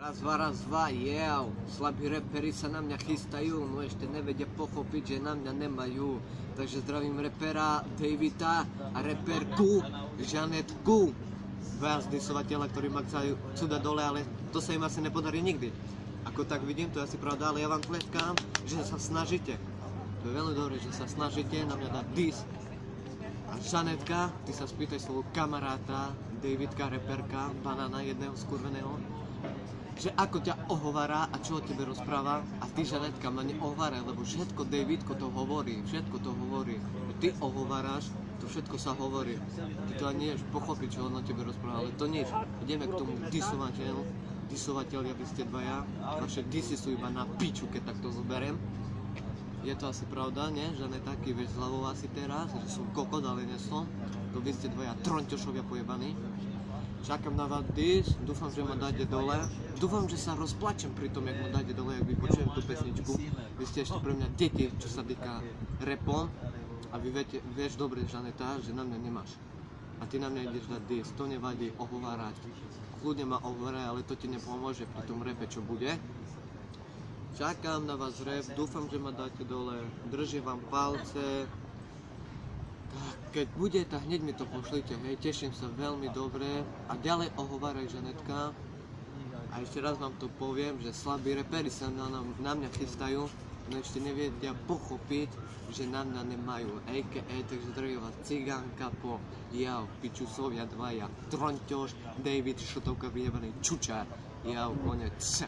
Raz, dva, jev, slabí reperi sa na mňa chystajú, no ešte nevedia pochopiť, že na mňa nemajú. Takže zdravím repera Davida a reperku Žanetku. Vás disovateľa, ktorí ma chcú dať dole, ale to sa im asi nepodarí nikdy. Ako tak vidím, to je asi pravda, ale ja vám tleskám, že sa snažíte. To je veľmi dobré, že sa snažíte na mňa dať dis. A Žanetka, ty sa spýtaj svojho kamaráta, Davidka, reperka, banána, jedného skurveného, že ako ťa ohovára a čo o tebe rozpráva, a ty, Žanetka, ma neohovára, lebo všetko Davidko to hovorí, všetko to hovorí. Ty ohováraš, to všetko sa hovorí. Ty to ani nevieš pochopiť, čo on o tebe rozpráva, ale to nič. Ideme k tomu disovateľia, vy ste dvaja, vaše disy sú iba na piču, keď tak to zoberiem. Je to asi pravda, nie? Že ne taký vieš z hlavou asi teraz, že som kokot, ale nie som. To vy ste dvaja tronťošovia pojebaní. Čakám na vás dis, dúfam, že ma dáte dole. Dúfam, že sa rozplačem pri tom, jak ma dáte dole, jak vypočujem tú pesničku. Vy ste ešte pre mňa deti, čo sa týka rapom. A vy vieš dobre, Žaneta, že na mňa nemáš. A ty na mňa ideš dať dis, to nevadí, ohovárať. Kľudne ma ohováraj, ale to ti nepomôže pri tom rape, čo bude. Čakám na vás rap, dúfam, že ma dáte dole, držím vám palce. Keď bude, tak hneď mi to pošlite, hej, teším sa veľmi dobre a ďalej ohováraj, Žanetka. A ešte raz vám to poviem, že slabí reperi sa na mňa chystajú, no ešte nevedia pochopiť, že na mňa nemajú, a.k.a. takže zdravím vás cigánka po jau, pičusovia dvaja, tronťoš, David, šotovka vyjebaný čučár, jau, konec.